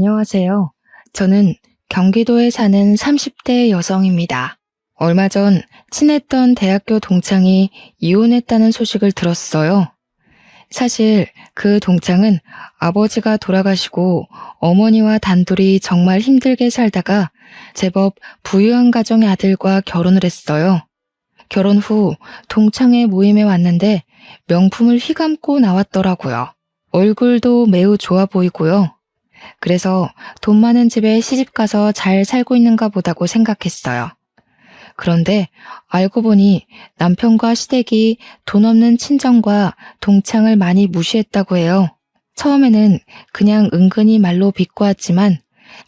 안녕하세요. 저는 경기도에 사는 30대 여성입니다. 얼마 전 친했던 대학교 동창이 이혼했다는 소식을 들었어요. 사실 그 동창은 아버지가 돌아가시고 어머니와 단둘이 정말 힘들게 살다가 제법 부유한 가정의 아들과 결혼을 했어요. 결혼 후 동창회 모임에 왔는데 명품을 휘감고 나왔더라고요. 얼굴도 매우 좋아 보이고요. 그래서 돈 많은 집에 시집 가서 잘 살고 있는가 보다고 생각했어요. 그런데 알고 보니 남편과 시댁이 돈 없는 친정과 동창을 많이 무시했다고 해요. 처음에는 그냥 은근히 말로 비꼬았지만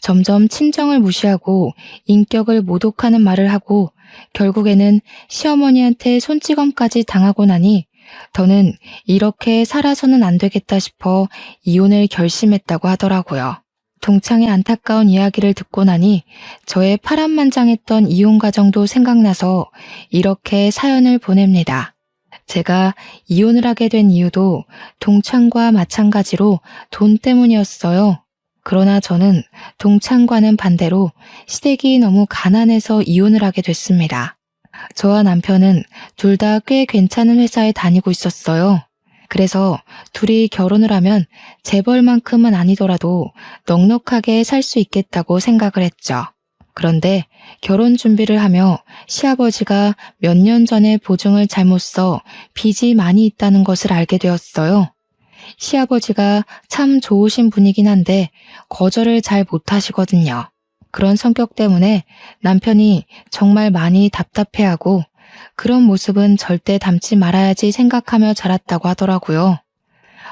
점점 친정을 무시하고 인격을 모독하는 말을 하고 결국에는 시어머니한테 손찌검까지 당하고 나니 더는 이렇게 살아서는 안 되겠다 싶어 이혼을 결심했다고 하더라고요. 동창의 안타까운 이야기를 듣고 나니 저의 파란만장했던 이혼 과정도 생각나서 이렇게 사연을 보냅니다. 제가 이혼을 하게 된 이유도 동창과 마찬가지로 돈 때문이었어요. 그러나 저는 동창과는 반대로 시댁이 너무 가난해서 이혼을 하게 됐습니다. 저와 남편은 둘 다 꽤 괜찮은 회사에 다니고 있었어요. 그래서 둘이 결혼을 하면 재벌만큼은 아니더라도 넉넉하게 살 수 있겠다고 생각을 했죠. 그런데 결혼 준비를 하며 시아버지가 몇 년 전에 보증을 잘못 써 빚이 많이 있다는 것을 알게 되었어요. 시아버지가 참 좋으신 분이긴 한데 거절을 잘 못하시거든요. 그런 성격 때문에 남편이 정말 많이 답답해하고 그런 모습은 절대 닮지 말아야지 생각하며 자랐다고 하더라고요.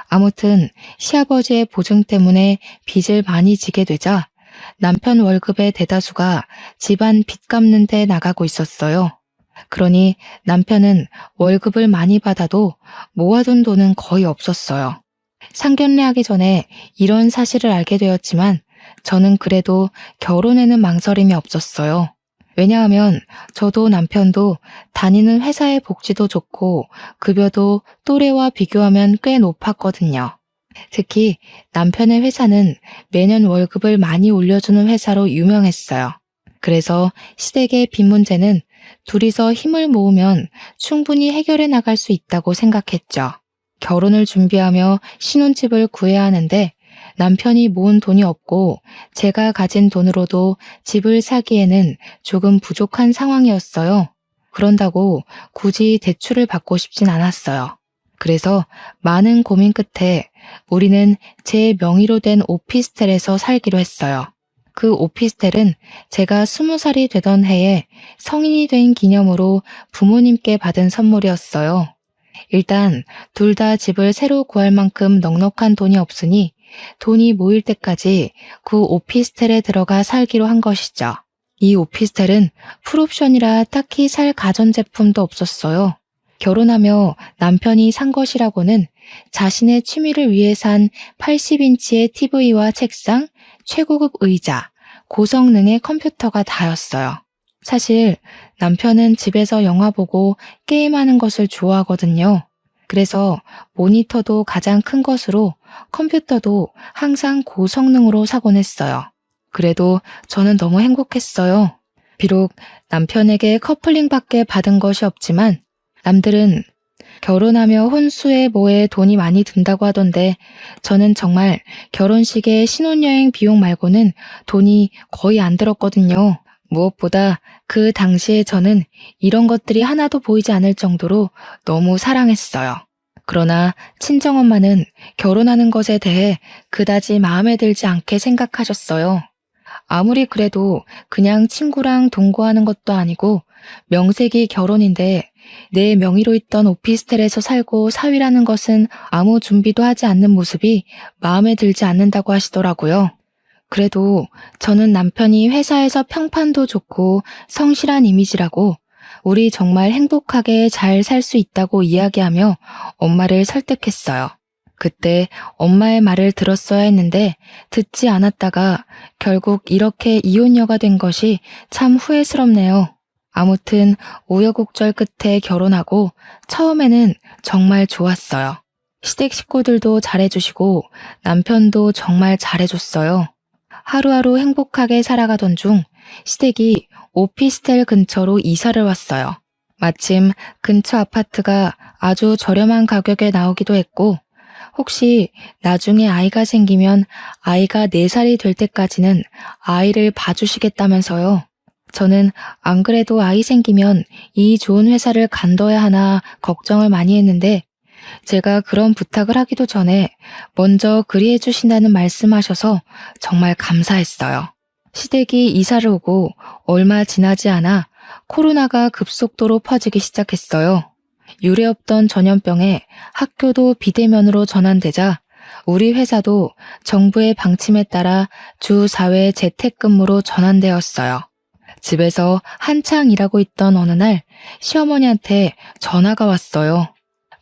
아무튼 시아버지의 보증 때문에 빚을 많이 지게 되자 남편 월급의 대다수가 집안 빚 갚는 데 나가고 있었어요. 그러니 남편은 월급을 많이 받아도 모아둔 돈은 거의 없었어요. 상견례하기 전에 이런 사실을 알게 되었지만 저는 그래도 결혼에는 망설임이 없었어요. 왜냐하면 저도 남편도 다니는 회사의 복지도 좋고 급여도 또래와 비교하면 꽤 높았거든요. 특히 남편의 회사는 매년 월급을 많이 올려주는 회사로 유명했어요. 그래서 시댁의 빚 문제는 둘이서 힘을 모으면 충분히 해결해 나갈 수 있다고 생각했죠. 결혼을 준비하며 신혼집을 구해야 하는데 남편이 모은 돈이 없고 제가 가진 돈으로도 집을 사기에는 조금 부족한 상황이었어요. 그런다고 굳이 대출을 받고 싶진 않았어요. 그래서 많은 고민 끝에 우리는 제 명의로 된 오피스텔에서 살기로 했어요. 그 오피스텔은 제가 20살이 되던 해에 성인이 된 기념으로 부모님께 받은 선물이었어요. 일단 둘 다 집을 새로 구할 만큼 넉넉한 돈이 없으니 돈이 모일 때까지 그 오피스텔에 들어가 살기로 한 것이죠. 이 오피스텔은 풀옵션이라 딱히 살 가전제품도 없었어요. 결혼하며 남편이 산 것이라고는 자신의 취미를 위해 산 80인치의 TV와 책상, 최고급 의자, 고성능의 컴퓨터가 다였어요. 사실 남편은 집에서 영화 보고 게임하는 것을 좋아하거든요. 그래서 모니터도 가장 큰 것으로 컴퓨터도 항상 고성능으로 사곤 했어요. 그래도 저는 너무 행복했어요. 비록 남편에게 커플링밖에 받은 것이 없지만 남들은 결혼하며 혼수에 뭐에 돈이 많이 든다고 하던데 저는 정말 결혼식에 신혼여행 비용 말고는 돈이 거의 안 들었거든요. 무엇보다 그 당시에 저는 이런 것들이 하나도 보이지 않을 정도로 너무 사랑했어요. 그러나 친정엄마는 결혼하는 것에 대해 그다지 마음에 들지 않게 생각하셨어요. 아무리 그래도 그냥 친구랑 동거하는 것도 아니고 명색이 결혼인데 내 명의로 있던 오피스텔에서 살고 사위라는 것은 아무 준비도 하지 않는 모습이 마음에 들지 않는다고 하시더라고요. 그래도 저는 남편이 회사에서 평판도 좋고 성실한 이미지라고 우리 정말 행복하게 잘 살 수 있다고 이야기하며 엄마를 설득했어요. 그때 엄마의 말을 들었어야 했는데 듣지 않았다가 결국 이렇게 이혼녀가 된 것이 참 후회스럽네요. 아무튼 우여곡절 끝에 결혼하고 처음에는 정말 좋았어요. 시댁 식구들도 잘해주시고 남편도 정말 잘해줬어요. 하루하루 행복하게 살아가던 중 시댁이 오피스텔 근처로 이사를 왔어요. 마침 근처 아파트가 아주 저렴한 가격에 나오기도 했고, 혹시 나중에 아이가 생기면 아이가 4살이 될 때까지는 아이를 봐주시겠다면서요. 저는 안 그래도 아이 생기면 이 좋은 회사를 간둬야 하나 걱정을 많이 했는데, 제가 그런 부탁을 하기도 전에 먼저 그리해 주신다는 말씀하셔서 정말 감사했어요. 시댁이 이사를 오고 얼마 지나지 않아 코로나가 급속도로 퍼지기 시작했어요. 유례없던 전염병에 학교도 비대면으로 전환되자 우리 회사도 정부의 방침에 따라 주 4회 재택근무로 전환되었어요. 집에서 한창 일하고 있던 어느 날 시어머니한테 전화가 왔어요.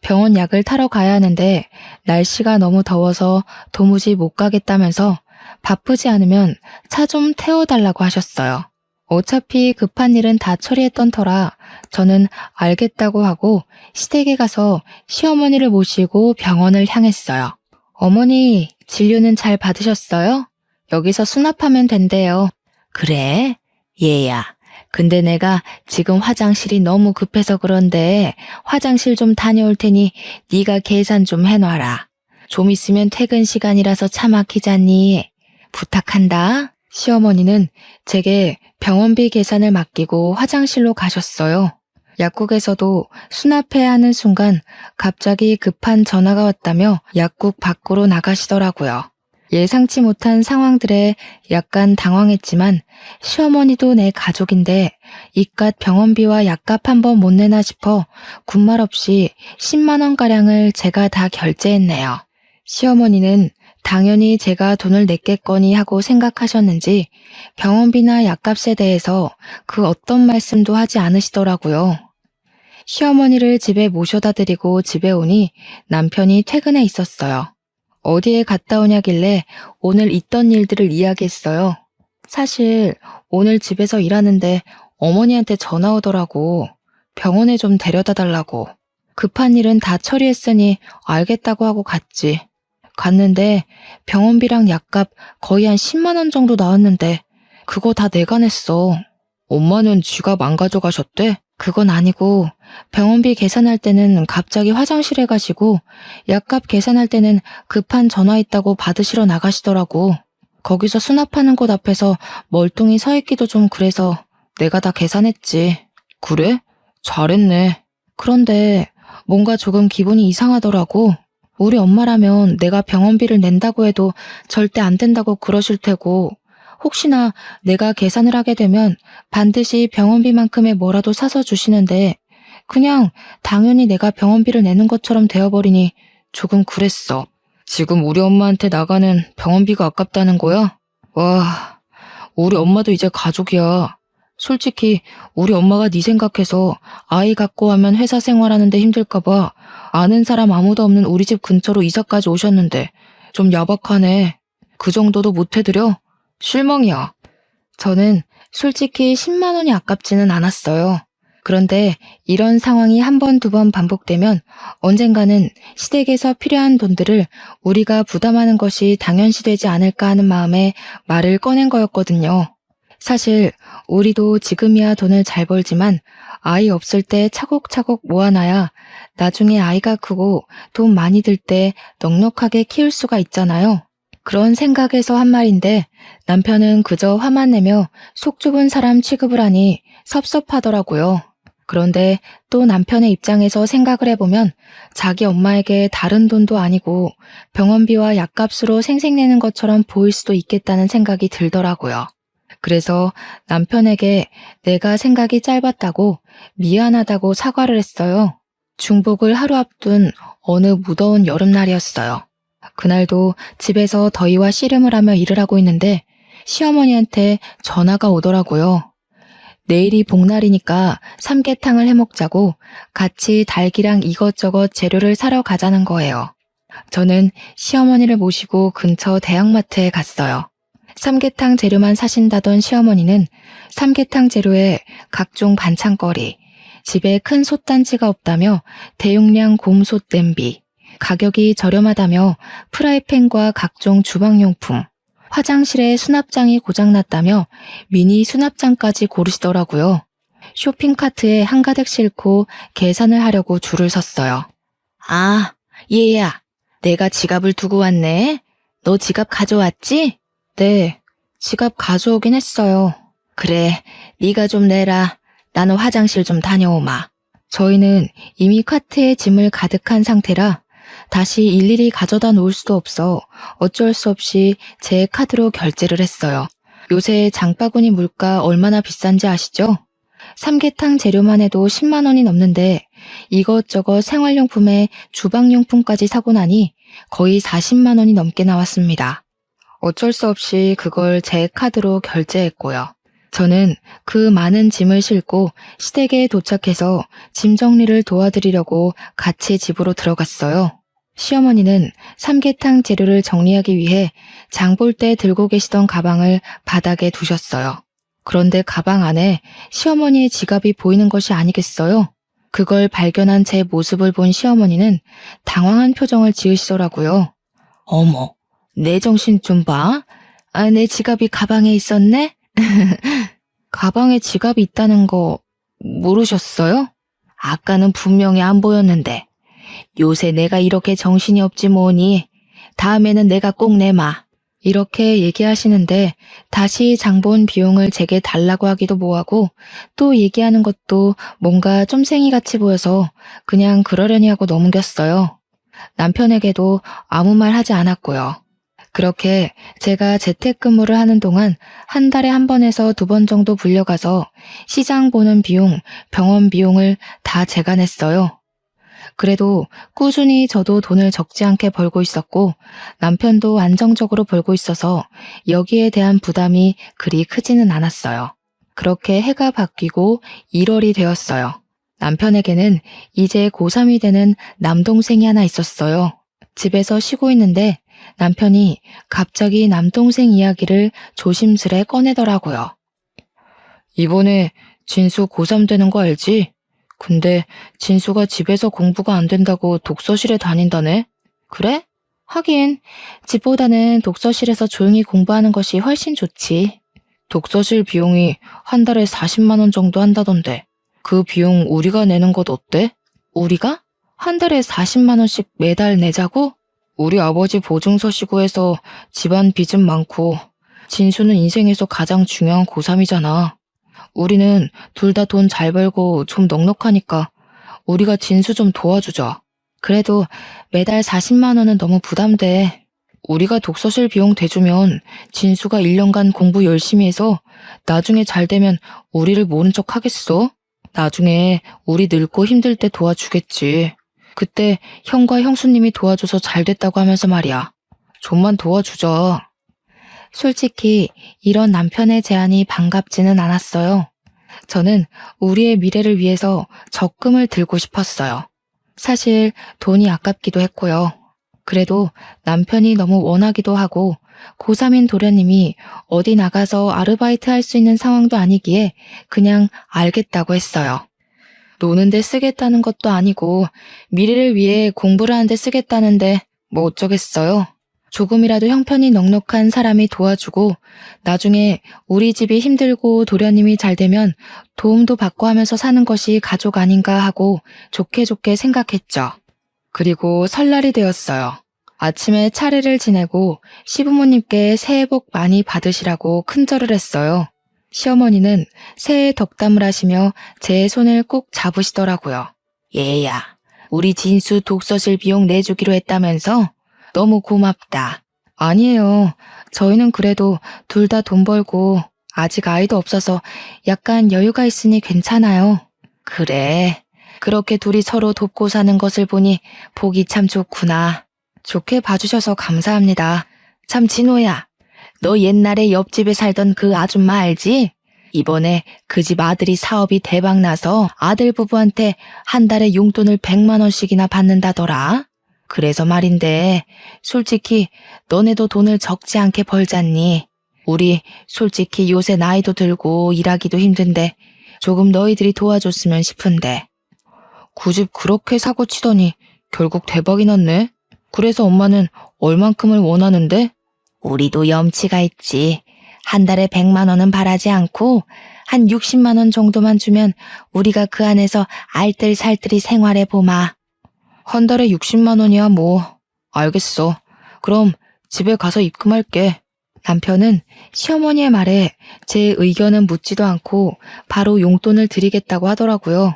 병원 약을 타러 가야 하는데 날씨가 너무 더워서 도무지 못 가겠다면서 바쁘지 않으면 차 좀 태워달라고 하셨어요. 어차피 급한 일은 다 처리했던 터라 저는 알겠다고 하고 시댁에 가서 시어머니를 모시고 병원을 향했어요. 어머니, 진료는 잘 받으셨어요? 여기서 수납하면 된대요. 그래? 얘야. 근데 내가 지금 화장실이 너무 급해서 그런데 화장실 좀 다녀올 테니 네가 계산 좀 해놔라. 좀 있으면 퇴근 시간이라서 차 막히잖니. 부탁한다. 시어머니는 제게 병원비 계산을 맡기고 화장실로 가셨어요. 약국에서도 수납해야 하는 순간 갑자기 급한 전화가 왔다며 약국 밖으로 나가시더라고요. 예상치 못한 상황들에 약간 당황했지만 시어머니도 내 가족인데 이깟 병원비와 약값 한 번 못 내나 싶어 군말 없이 10만 원가량을 제가 다 결제했네요. 시어머니는 당연히 제가 돈을 냈겠거니 하고 생각하셨는지 병원비나 약값에 대해서 그 어떤 말씀도 하지 않으시더라고요. 시어머니를 집에 모셔다 드리고 집에 오니 남편이 퇴근해 있었어요. 어디에 갔다 오냐길래 오늘 있던 일들을 이야기했어요. 사실 오늘 집에서 일하는데 어머니한테 전화 오더라고. 병원에 좀 데려다 달라고. 급한 일은 다 처리했으니 알겠다고 하고 갔지. 갔는데 병원비랑 약값 거의 한 10만 원 정도 나왔는데 그거 다 내가 냈어. 엄마는 지갑 안 가져가셨대? 그건 아니고 병원비 계산할 때는 갑자기 화장실에 가시고 약값 계산할 때는 급한 전화 있다고 받으시러 나가시더라고. 거기서 수납하는 곳 앞에서 멀뚱히 서 있기도 좀 그래서 내가 다 계산했지. 그래? 잘했네. 그런데 뭔가 조금 기분이 이상하더라고. 우리 엄마라면 내가 병원비를 낸다고 해도 절대 안 된다고 그러실 테고 혹시나 내가 계산을 하게 되면 반드시 병원비만큼의 뭐라도 사서 주시는데 그냥 당연히 내가 병원비를 내는 것처럼 되어버리니 조금 그랬어. 지금 우리 엄마한테 나가는 병원비가 아깝다는 거야? 와, 우리 엄마도 이제 가족이야. 솔직히 우리 엄마가 네 생각해서 아이 갖고 하면 회사 생활하는데 힘들까봐 아는 사람 아무도 없는 우리 집 근처로 이사까지 오셨는데 좀 야박하네. 그 정도도 못 해드려? 실망이야. 저는 솔직히 10만 원이 아깝지는 않았어요. 그런데 이런 상황이 한 번, 두 번 반복되면 언젠가는 시댁에서 필요한 돈들을 우리가 부담하는 것이 당연시되지 않을까 하는 마음에 말을 꺼낸 거였거든요. 사실 우리도 지금이야 돈을 잘 벌지만 아이 없을 때 차곡차곡 모아놔야 나중에 아이가 크고 돈 많이 들 때 넉넉하게 키울 수가 있잖아요. 그런 생각에서 한 말인데 남편은 그저 화만 내며 속 좁은 사람 취급을 하니 섭섭하더라고요. 그런데 또 남편의 입장에서 생각을 해보면 자기 엄마에게 다른 돈도 아니고 병원비와 약값으로 생색내는 것처럼 보일 수도 있겠다는 생각이 들더라고요. 그래서 남편에게 내가 생각이 짧았다고 미안하다고 사과를 했어요. 중복을 하루 앞둔 어느 무더운 여름날이었어요. 그날도 집에서 더위와 씨름을 하며 일을 하고 있는데 시어머니한테 전화가 오더라고요. 내일이 복날이니까 삼계탕을 해먹자고 같이 닭이랑 이것저것 재료를 사러 가자는 거예요. 저는 시어머니를 모시고 근처 대형마트에 갔어요. 삼계탕 재료만 사신다던 시어머니는 삼계탕 재료에 각종 반찬거리, 집에 큰 솥단지가 없다며 대용량 곰솥 냄비, 가격이 저렴하다며 프라이팬과 각종 주방용품, 화장실에 수납장이 고장났다며 미니 수납장까지 고르시더라고요. 쇼핑카트에 한가득 싣고 계산을 하려고 줄을 섰어요. 아, 얘야, 내가 지갑을 두고 왔네. 너 지갑 가져왔지? 네, 지갑 가져오긴 했어요. 그래, 네가 좀 내라. 나는 화장실 좀 다녀오마. 저희는 이미 카트에 짐을 가득한 상태라 다시 일일이 가져다 놓을 수도 없어 어쩔 수 없이 제 카드로 결제를 했어요. 요새 장바구니 물가 얼마나 비싼지 아시죠? 삼계탕 재료만 해도 10만 원이 넘는데 이것저것 생활용품에 주방용품까지 사고 나니 거의 40만 원이 넘게 나왔습니다. 어쩔 수 없이 그걸 제 카드로 결제했고요. 저는 그 많은 짐을 싣고 시댁에 도착해서 짐 정리를 도와드리려고 같이 집으로 들어갔어요. 시어머니는 삼계탕 재료를 정리하기 위해 장 볼 때 들고 계시던 가방을 바닥에 두셨어요. 그런데 가방 안에 시어머니의 지갑이 보이는 것이 아니겠어요? 그걸 발견한 제 모습을 본 시어머니는 당황한 표정을 지으시더라고요. 어머, 내 정신 좀 봐. 아, 내 지갑이 가방에 있었네? 가방에 지갑이 있다는 거 모르셨어요? 아까는 분명히 안 보였는데. 요새 내가 이렇게 정신이 없지 뭐니. 다음에는 내가 꼭 내마. 이렇게 얘기하시는데 다시 장본 비용을 제게 달라고 하기도 뭐하고 또 얘기하는 것도 뭔가 쫌생이같이 보여서 그냥 그러려니 하고 넘겼어요. 남편에게도 아무 말 하지 않았고요. 그렇게 제가 재택근무를 하는 동안 한 달에 한 번에서 두 번 정도 불려가서 시장 보는 비용, 병원 비용을 다 제가 냈어요. 그래도 꾸준히 저도 돈을 적지 않게 벌고 있었고 남편도 안정적으로 벌고 있어서 여기에 대한 부담이 그리 크지는 않았어요. 그렇게 해가 바뀌고 1월이 되었어요. 남편에게는 이제 고3이 되는 남동생이 하나 있었어요. 집에서 쉬고 있는데 남편이 갑자기 남동생 이야기를 조심스레 꺼내더라고요. 이번에 진수 고3 되는 거 알지? 근데 진수가 집에서 공부가 안 된다고 독서실에 다닌다네? 그래? 하긴 집보다는 독서실에서 조용히 공부하는 것이 훨씬 좋지. 독서실 비용이 한 달에 40만 원 정도 한다던데 그 비용 우리가 내는 것 어때? 우리가? 한 달에 40만 원씩 매달 내자고? 우리 아버지 보증서시고 해서 집안 빚은 많고 진수는 인생에서 가장 중요한 고3이잖아. 우리는 둘 다 돈 잘 벌고 좀 넉넉하니까 우리가 진수 좀 도와주자. 그래도 매달 40만 원은 너무 부담돼. 우리가 독서실 비용 대주면 진수가 1년간 공부 열심히 해서 나중에 잘 되면 우리를 모른 척 하겠어? 나중에 우리 늙고 힘들 때 도와주겠지. 그때 형과 형수님이 도와줘서 잘 됐다고 하면서 말이야. 좀만 도와주자. 솔직히 이런 남편의 제안이 반갑지는 않았어요. 저는 우리의 미래를 위해서 적금을 들고 싶었어요. 사실 돈이 아깝기도 했고요. 그래도 남편이 너무 원하기도 하고 고3인 도련님이 어디 나가서 아르바이트 할 수 있는 상황도 아니기에 그냥 알겠다고 했어요. 노는데 쓰겠다는 것도 아니고 미래를 위해 공부를 하는데 쓰겠다는데 뭐 어쩌겠어요. 조금이라도 형편이 넉넉한 사람이 도와주고 나중에 우리 집이 힘들고 도련님이 잘 되면 도움도 받고 하면서 사는 것이 가족 아닌가 하고 좋게 좋게 생각했죠. 그리고 설날이 되었어요. 아침에 차례를 지내고 시부모님께 새해 복 많이 받으시라고 큰절을 했어요. 시어머니는 새해 덕담을 하시며 제 손을 꼭 잡으시더라고요. 얘야, 우리 진수 독서실 비용 내주기로 했다면서? 너무 고맙다. 아니에요. 저희는 그래도 둘 다 돈 벌고 아직 아이도 없어서 약간 여유가 있으니 괜찮아요. 그래. 그렇게 둘이 서로 돕고 사는 것을 보니 보기 참 좋구나. 좋게 봐주셔서 감사합니다. 참 진호야. 너 옛날에 옆집에 살던 그 아줌마 알지? 이번에 그 집 아들이 사업이 대박 나서 아들 부부한테 한 달에 용돈을 100만 원씩이나 받는다더라. 그래서 말인데 솔직히 너네도 돈을 적지 않게 벌잖니. 우리 솔직히 요새 나이도 들고 일하기도 힘든데 조금 너희들이 도와줬으면 싶은데. 그 집 그렇게 사고 치더니 결국 대박이 났네. 그래서 엄마는 얼만큼을 원하는데? 우리도 염치가 있지. 한 달에 100만 원은 바라지 않고 한 60만 원 정도만 주면 우리가 그 안에서 알뜰살뜰히 생활해 보마. 한 달에 60만 원이야 뭐. 알겠어. 그럼 집에 가서 입금할게. 남편은 시어머니의 말에 제 의견은 묻지도 않고 바로 용돈을 드리겠다고 하더라고요.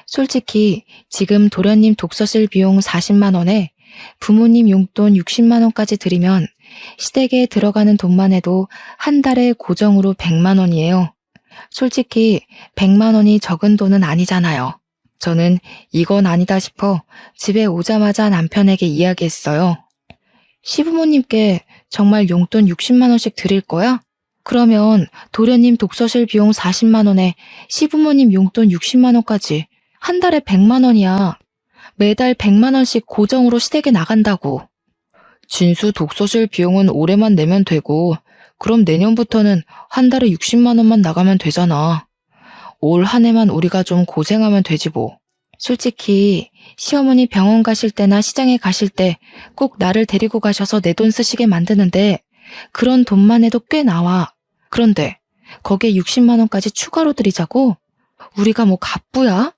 솔직히 지금 도련님 독서실 비용 40만 원에 부모님 용돈 60만 원까지 드리면 시댁에 들어가는 돈만 해도 한 달에 고정으로 100만 원이에요. 솔직히 100만 원이 적은 돈은 아니잖아요. 저는 이건 아니다 싶어 집에 오자마자 남편에게 이야기했어요. 시부모님께 정말 용돈 60만 원씩 드릴 거야? 그러면 도련님 독서실 비용 40만 원에 시부모님 용돈 60만 원까지 한 달에 100만 원이야. 매달 100만 원씩 고정으로 시댁에 나간다고. 진수 독서실 비용은 올해만 내면 되고 그럼 내년부터는 한 달에 60만 원만 나가면 되잖아. 올 한 해만 우리가 좀 고생하면 되지 뭐. 솔직히 시어머니 병원 가실 때나 시장에 가실 때 꼭 나를 데리고 가셔서 내 돈 쓰시게 만드는데 그런 돈만 해도 꽤 나와. 그런데 거기에 60만 원까지 추가로 드리자고? 우리가 뭐 갑부야?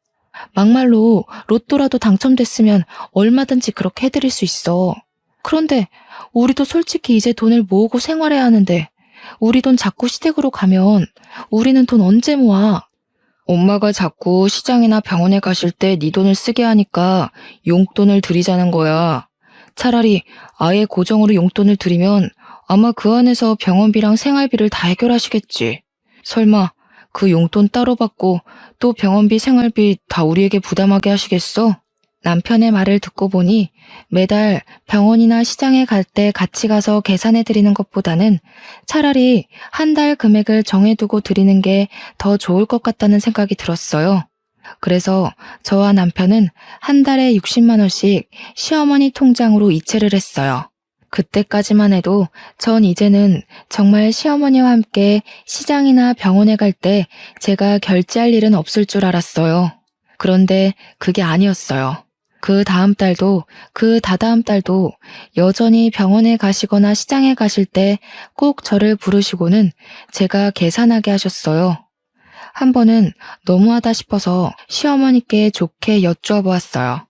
막말로 로또라도 당첨됐으면 얼마든지 그렇게 해드릴 수 있어. 그런데 우리도 솔직히 이제 돈을 모으고 생활해야 하는데 우리 돈 자꾸 시댁으로 가면 우리는 돈 언제 모아? 엄마가 자꾸 시장이나 병원에 가실 때 네 돈을 쓰게 하니까 용돈을 드리자는 거야. 차라리 아예 고정으로 용돈을 드리면 아마 그 안에서 병원비랑 생활비를 다 해결하시겠지. 설마 그 용돈 따로 받고 또 병원비 생활비 다 우리에게 부담하게 하시겠어? 남편의 말을 듣고 보니 매달 병원이나 시장에 갈 때 같이 가서 계산해 드리는 것보다는 차라리 한 달 금액을 정해두고 드리는 게 더 좋을 것 같다는 생각이 들었어요. 그래서 저와 남편은 한 달에 60만 원씩 시어머니 통장으로 이체를 했어요. 그때까지만 해도 전 이제는 정말 시어머니와 함께 시장이나 병원에 갈 때 제가 결제할 일은 없을 줄 알았어요. 그런데 그게 아니었어요. 그 다음 달도 그 다다음 달도 여전히 병원에 가시거나 시장에 가실 때 꼭 저를 부르시고는 제가 계산하게 하셨어요. 한 번은 너무하다 싶어서 시어머니께 좋게 여쭈어 보았어요.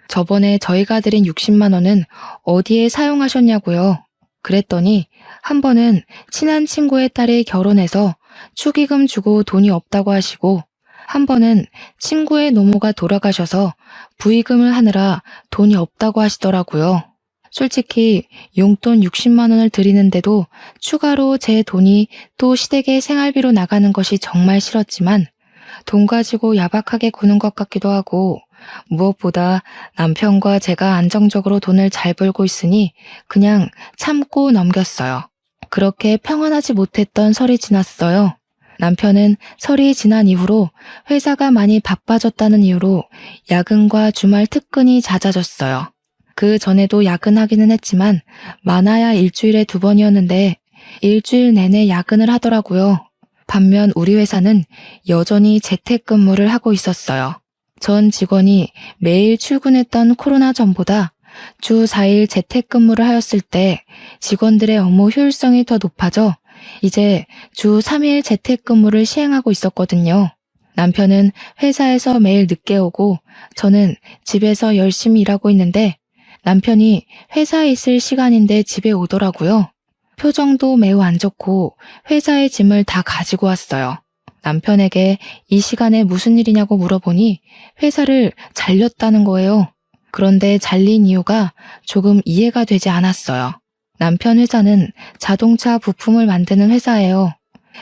저번에 저희가 드린 60만 원은 어디에 사용하셨냐고요. 그랬더니 한 번은 친한 친구의 딸이 결혼해서 축의금 주고 돈이 없다고 하시고 한 번은 친구의 노모가 돌아가셔서 부의금을 하느라 돈이 없다고 하시더라고요. 솔직히 용돈 60만 원을 드리는데도 추가로 제 돈이 또 시댁의 생활비로 나가는 것이 정말 싫었지만 돈 가지고 야박하게 구는 것 같기도 하고 무엇보다 남편과 제가 안정적으로 돈을 잘 벌고 있으니 그냥 참고 넘겼어요. 그렇게 평안하지 못했던 설이 지났어요. 남편은 설이 지난 이후로 회사가 많이 바빠졌다는 이유로 야근과 주말 특근이 잦아졌어요. 그 전에도 야근하기는 했지만 많아야 일주일에 2번이었는데 일주일 내내 야근을 하더라고요. 반면 우리 회사는 여전히 재택근무를 하고 있었어요. 전 직원이 매일 출근했던 코로나 전보다 주 4일 재택근무를 하였을 때 직원들의 업무 효율성이 더 높아져 이제 주 3일 재택근무를 시행하고 있었거든요. 남편은 회사에서 매일 늦게 오고 저는 집에서 열심히 일하고 있는데 남편이 회사에 있을 시간인데 집에 오더라고요. 표정도 매우 안 좋고 회사의 짐을 다 가지고 왔어요. 남편에게 이 시간에 무슨 일이냐고 물어보니 회사를 잘렸다는 거예요. 그런데 잘린 이유가 조금 이해가 되지 않았어요. 남편 회사는 자동차 부품을 만드는 회사예요.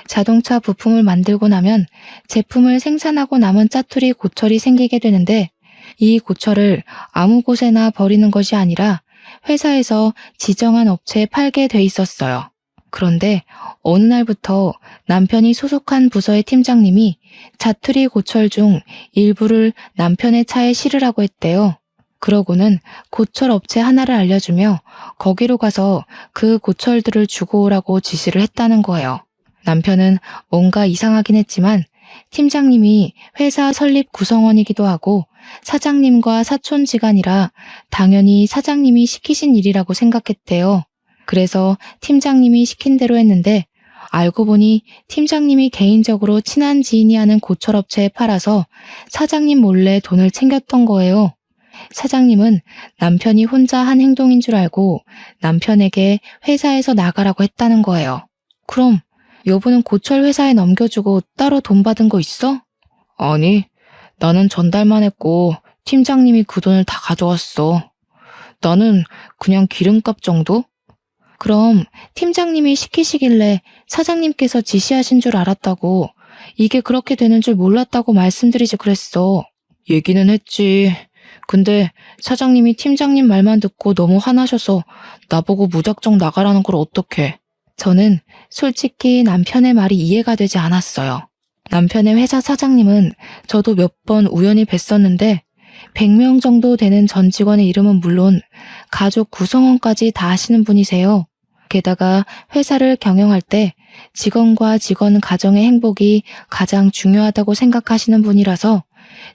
자동차 부품을 만들고 나면 제품을 생산하고 남은 짜투리 고철이 생기게 되는데 이 고철을 아무 곳에나 버리는 것이 아니라 회사에서 지정한 업체에 팔게 돼 있었어요. 그런데 어느 날부터 남편이 소속한 부서의 팀장님이 자투리 고철 중 일부를 남편의 차에 실으라고 했대요. 그러고는 고철 업체 하나를 알려주며 거기로 가서 그 고철들을 주고 오라고 지시를 했다는 거예요. 남편은 뭔가 이상하긴 했지만 팀장님이 회사 설립 구성원이기도 하고 사장님과 사촌지간이라 당연히 사장님이 시키신 일이라고 생각했대요. 그래서 팀장님이 시킨 대로 했는데 알고 보니 팀장님이 개인적으로 친한 지인이 하는 고철업체에 팔아서 사장님 몰래 돈을 챙겼던 거예요. 사장님은 남편이 혼자 한 행동인 줄 알고 남편에게 회사에서 나가라고 했다는 거예요. 그럼 여보는 고철 회사에 넘겨주고 따로 돈 받은 거 있어? 아니, 나는 전달만 했고 팀장님이 그 돈을 다 가져왔어. 나는 그냥 기름값 정도? 그럼 팀장님이 시키시길래 사장님께서 지시하신 줄 알았다고, 이게 그렇게 되는 줄 몰랐다고 말씀드리지 그랬어. 얘기는 했지. 근데 사장님이 팀장님 말만 듣고 너무 화나셔서 나보고 무작정 나가라는 걸 어떡해. 저는 솔직히 남편의 말이 이해가 되지 않았어요. 남편의 회사 사장님은 저도 몇 번 우연히 뵀었는데 100명 정도 되는 전 직원의 이름은 물론 가족 구성원까지 다 아시는 분이세요. 게다가 회사를 경영할 때 직원과 직원 가정의 행복이 가장 중요하다고 생각하시는 분이라서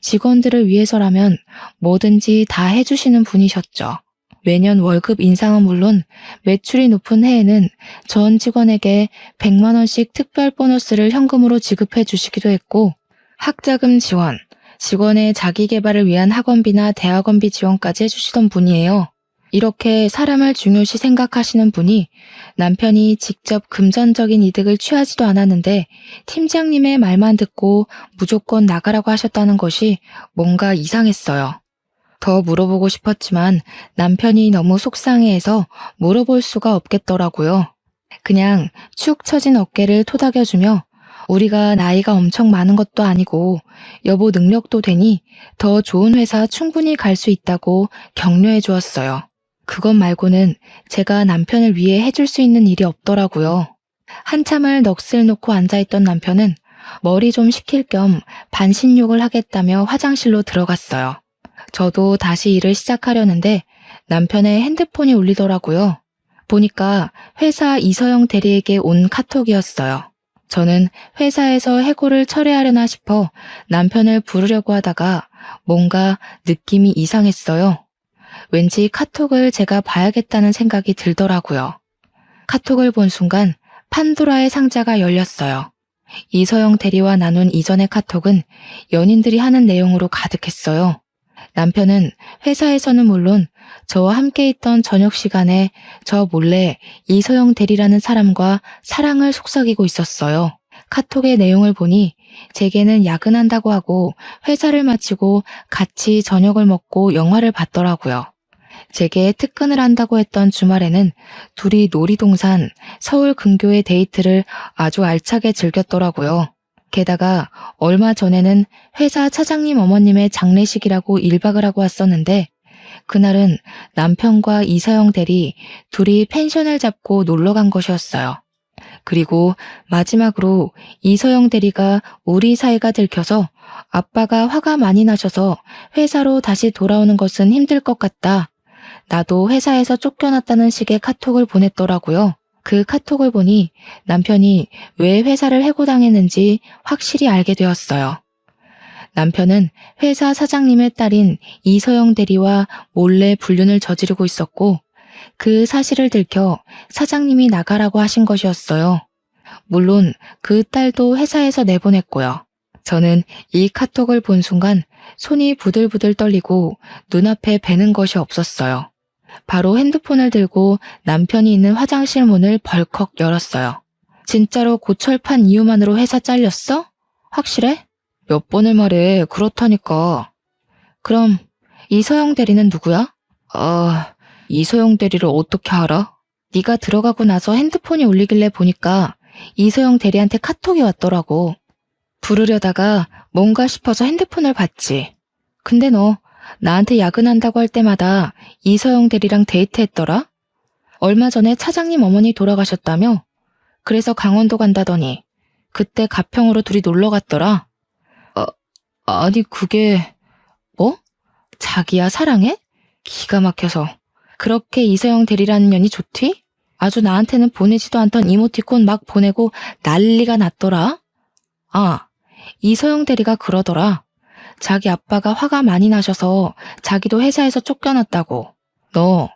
직원들을 위해서라면 뭐든지 다 해주시는 분이셨죠. 매년 월급 인상은 물론 매출이 높은 해에는 전 직원에게 100만 원씩 특별 보너스를 현금으로 지급해 주시기도 했고, 학자금 지원, 직원의 자기 개발을 위한 학원비나 대학원비 지원까지 해주시던 분이에요. 이렇게 사람을 중요시 생각하시는 분이 남편이 직접 금전적인 이득을 취하지도 않았는데 팀장님의 말만 듣고 무조건 나가라고 하셨다는 것이 뭔가 이상했어요. 더 물어보고 싶었지만 남편이 너무 속상해해서 물어볼 수가 없겠더라고요. 그냥 축 처진 어깨를 토닥여주며 우리가 나이가 엄청 많은 것도 아니고 여보 능력도 되니 더 좋은 회사 충분히 갈 수 있다고 격려해 주었어요. 그것 말고는 제가 남편을 위해 해줄 수 있는 일이 없더라고요. 한참을 넋을 놓고 앉아있던 남편은 머리 좀 식힐 겸 반신욕을 하겠다며 화장실로 들어갔어요. 저도 다시 일을 시작하려는데 남편의 핸드폰이 울리더라고요. 보니까 회사 이서영 대리에게 온 카톡이었어요. 저는 회사에서 해고를 철회하려나 싶어 남편을 부르려고 하다가 뭔가 느낌이 이상했어요. 왠지 카톡을 제가 봐야겠다는 생각이 들더라고요. 카톡을 본 순간 판도라의 상자가 열렸어요. 이서영 대리와 나눈 이전의 카톡은 연인들이 하는 내용으로 가득했어요. 남편은 회사에서는 물론 저와 함께 있던 저녁 시간에 저 몰래 이서영 대리라는 사람과 사랑을 속삭이고 있었어요. 카톡의 내용을 보니 제게는 야근한다고 하고 회사를 마치고 같이 저녁을 먹고 영화를 봤더라고요. 제게 특근을 한다고 했던 주말에는 둘이 놀이동산, 서울 근교의 데이트를 아주 알차게 즐겼더라고요. 게다가 얼마 전에는 회사 차장님 어머님의 장례식이라고 1박을 하고 왔었는데 그날은 남편과 이서영 대리 둘이 펜션을 잡고 놀러 간 것이었어요. 그리고 마지막으로 이서영 대리가 우리 사이가 들켜서 아빠가 화가 많이 나셔서 회사로 다시 돌아오는 것은 힘들 것 같다. 나도 회사에서 쫓겨났다는 식의 카톡을 보냈더라고요. 그 카톡을 보니 남편이 왜 회사를 해고당했는지 확실히 알게 되었어요. 남편은 회사 사장님의 딸인 이서영 대리와 몰래 불륜을 저지르고 있었고 그 사실을 들켜 사장님이 나가라고 하신 것이었어요. 물론 그 딸도 회사에서 내보냈고요. 저는 이 카톡을 본 순간 손이 부들부들 떨리고 눈앞에 뵈는 것이 없었어요. 바로 핸드폰을 들고 남편이 있는 화장실 문을 벌컥 열었어요. 진짜로 고철판 이유만으로 회사 잘렸어? 확실해? 몇 번을 말해. 그렇다니까. 그럼 이서영 대리는 누구야? 이서영 대리를 어떻게 알아? 네가 들어가고 나서 핸드폰이 울리길래 보니까 이서영 대리한테 카톡이 왔더라고. 부르려다가 뭔가 싶어서 핸드폰을 봤지. 근데 너 나한테 야근한다고 할 때마다 이서영 대리랑 데이트했더라? 얼마 전에 차장님 어머니 돌아가셨다며? 그래서 강원도 간다더니 그때 가평으로 둘이 놀러 갔더라? 아니 그게... 뭐? 자기야 사랑해? 기가 막혀서. 그렇게 이서영 대리라는 년이 좋디? 아주 나한테는 보내지도 않던 이모티콘 막 보내고 난리가 났더라? 이서영 대리가 그러더라. 자기 아빠가 화가 많이 나셔서 자기도 회사에서 쫓겨났다고. 너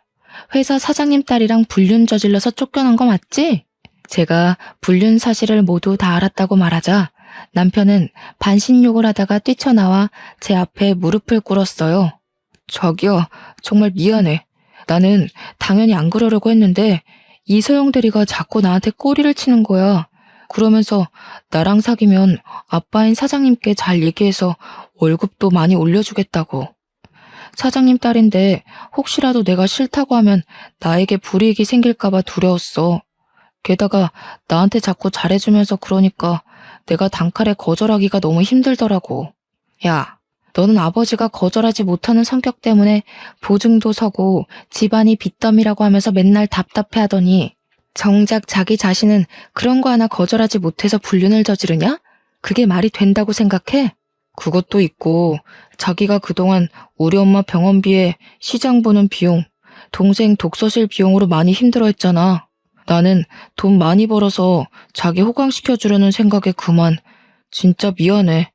회사 사장님 딸이랑 불륜 저질러서 쫓겨난 거 맞지? 제가 불륜 사실을 모두 다 알았다고 말하자 남편은 반신욕을 하다가 뛰쳐나와 제 앞에 무릎을 꿇었어요. 자기야, 정말 미안해. 나는 당연히 안 그러려고 했는데 이소영 대리가 자꾸 나한테 꼬리를 치는 거야. 그러면서 나랑 사귀면 아빠인 사장님께 잘 얘기해서 월급도 많이 올려주겠다고. 사장님 딸인데 혹시라도 내가 싫다고 하면 나에게 불이익이 생길까봐 두려웠어. 게다가 나한테 자꾸 잘해주면서 그러니까 내가 단칼에 거절하기가 너무 힘들더라고. 야, 너는 아버지가 거절하지 못하는 성격 때문에 보증도 서고 집안이 빚더미라고 하면서 맨날 답답해하더니 정작 자기 자신은 그런 거 하나 거절하지 못해서 불륜을 저지르냐? 그게 말이 된다고 생각해? 그것도 있고 자기가 그동안 우리 엄마 병원비에 시장 보는 비용, 동생 독서실 비용으로 많이 힘들어했잖아. 나는 돈 많이 벌어서 자기 호강시켜주려는 생각에 그만. 진짜 미안해.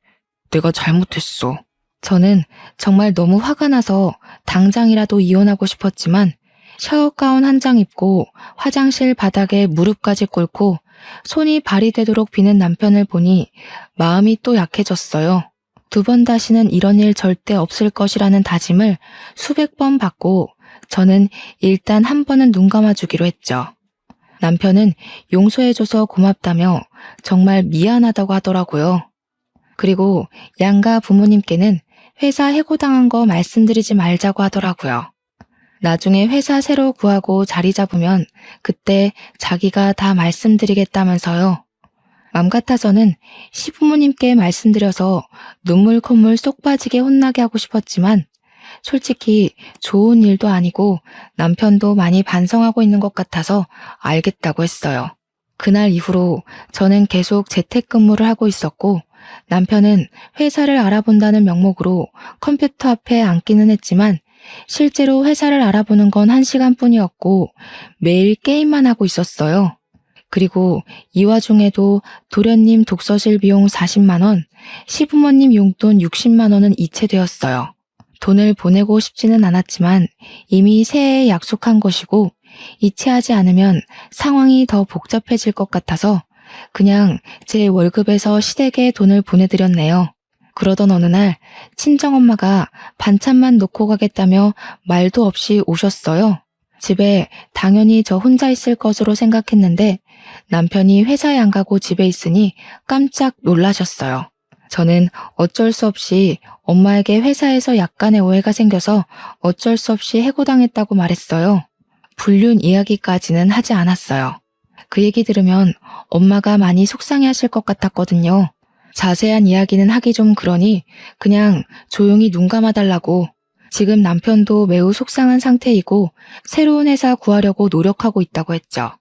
내가 잘못했어. 저는 정말 너무 화가 나서 당장이라도 이혼하고 싶었지만 샤워 가운 한 장 입고 화장실 바닥에 무릎까지 꿇고 손이 발이 되도록 비는 남편을 보니 마음이 또 약해졌어요. 2번 다시는 이런 일 절대 없을 것이라는 다짐을 수백 번 받고 저는 일단 한 번은 눈 감아주기로 했죠. 남편은 용서해줘서 고맙다며 정말 미안하다고 하더라고요. 그리고 양가 부모님께는 회사 해고당한 거 말씀드리지 말자고 하더라고요. 나중에 회사 새로 구하고 자리 잡으면 그때 자기가 다 말씀드리겠다면서요. 맘 같아서는 시부모님께 말씀드려서 눈물 콧물 쏙 빠지게 혼나게 하고 싶었지만 솔직히 좋은 일도 아니고 남편도 많이 반성하고 있는 것 같아서 알겠다고 했어요. 그날 이후로 저는 계속 재택근무를 하고 있었고 남편은 회사를 알아본다는 명목으로 컴퓨터 앞에 앉기는 했지만 실제로 회사를 알아보는 건 1시간뿐이었고 매일 게임만 하고 있었어요. 그리고 이 와중에도 도련님 독서실 비용 40만 원, 시부모님 용돈 60만 원은 이체되었어요. 돈을 보내고 싶지는 않았지만 이미 새해에 약속한 것이고 이체하지 않으면 상황이 더 복잡해질 것 같아서 그냥 제 월급에서 시댁에 돈을 보내드렸네요. 그러던 어느 날 친정엄마가 반찬만 놓고 가겠다며 말도 없이 오셨어요. 집에 당연히 저 혼자 있을 것으로 생각했는데 남편이 회사에 안 가고 집에 있으니 깜짝 놀라셨어요. 저는 어쩔 수 없이 엄마에게 회사에서 약간의 오해가 생겨서 어쩔 수 없이 해고당했다고 말했어요. 불륜 이야기까지는 하지 않았어요. 그 얘기 들으면 엄마가 많이 속상해하실 것 같았거든요. 자세한 이야기는 하기 좀 그러니 그냥 조용히 눈 감아달라고. 지금 남편도 매우 속상한 상태이고 새로운 회사 구하려고 노력하고 있다고 했죠.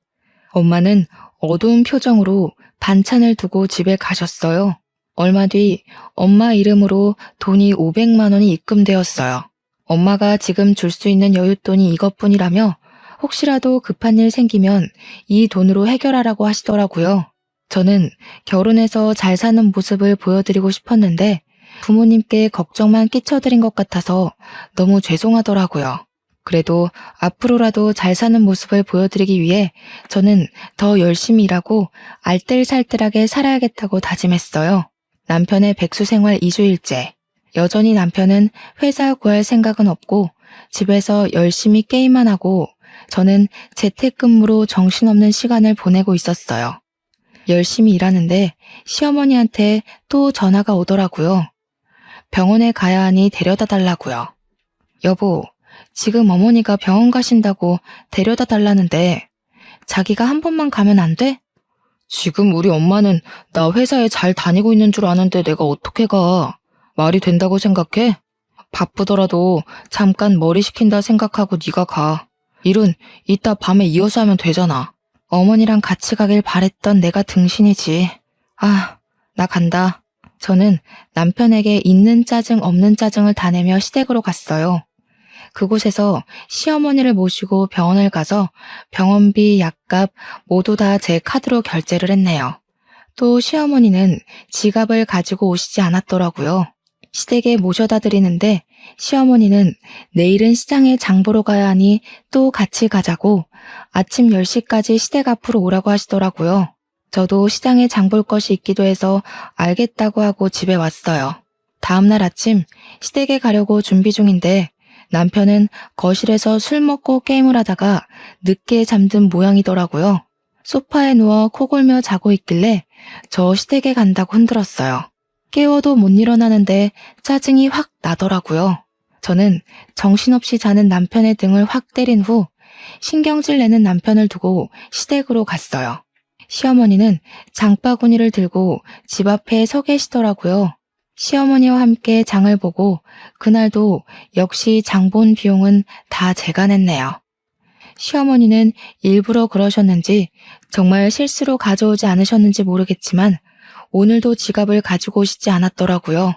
엄마는 어두운 표정으로 반찬을 두고 집에 가셨어요. 얼마 뒤 엄마 이름으로 돈이 500만 원이 입금되었어요. 엄마가 지금 줄 수 있는 여윳돈이 이것뿐이라며 혹시라도 급한 일 생기면 이 돈으로 해결하라고 하시더라고요. 저는 결혼해서 잘 사는 모습을 보여드리고 싶었는데 부모님께 걱정만 끼쳐드린 것 같아서 너무 죄송하더라고요. 그래도 앞으로라도 잘 사는 모습을 보여드리기 위해 저는 더 열심히 일하고 알뜰살뜰하게 살아야겠다고 다짐했어요. 남편의 백수생활 2주일째. 여전히 남편은 회사 구할 생각은 없고 집에서 열심히 게임만 하고 저는 재택근무로 정신없는 시간을 보내고 있었어요. 열심히 일하는데 시어머니한테 또 전화가 오더라고요. 병원에 가야 하니 데려다 달라고요. 여보, 지금 어머니가 병원 가신다고 데려다 달라는데 자기가 한 번만 가면 안 돼? 지금 우리 엄마는 나 회사에 잘 다니고 있는 줄 아는데 내가 어떻게 가? 말이 된다고 생각해? 바쁘더라도 잠깐 머리 식힌다 생각하고 네가 가. 일은 이따 밤에 이어서 하면 되잖아. 어머니랑 같이 가길 바랬던 내가 등신이지. 아, 나 간다. 저는 남편에게 있는 짜증 없는 짜증을 다 내며 시댁으로 갔어요. 그곳에서 시어머니를 모시고 병원을 가서 병원비, 약값 모두 다 제 카드로 결제를 했네요. 또 시어머니는 지갑을 가지고 오시지 않았더라고요. 시댁에 모셔다 드리는데 시어머니는 내일은 시장에 장 보러 가야 하니 또 같이 가자고 아침 10시까지 시댁 앞으로 오라고 하시더라고요. 저도 시장에 장 볼 것이 있기도 해서 알겠다고 하고 집에 왔어요. 다음날 아침 시댁에 가려고 준비 중인데 남편은 거실에서 술 먹고 게임을 하다가 늦게 잠든 모양이더라고요. 소파에 누워 코골며 자고 있길래 저 시댁에 간다고 흔들었어요. 깨워도 못 일어나는데 짜증이 확 나더라고요. 저는 정신없이 자는 남편의 등을 확 때린 후 신경질 내는 남편을 두고 시댁으로 갔어요. 시어머니는 장바구니를 들고 집 앞에 서 계시더라고요. 시어머니와 함께 장을 보고 그날도 역시 장 본 비용은 다 제가 냈네요. 시어머니는 일부러 그러셨는지 정말 실수로 가져오지 않으셨는지 모르겠지만 오늘도 지갑을 가지고 오시지 않았더라고요.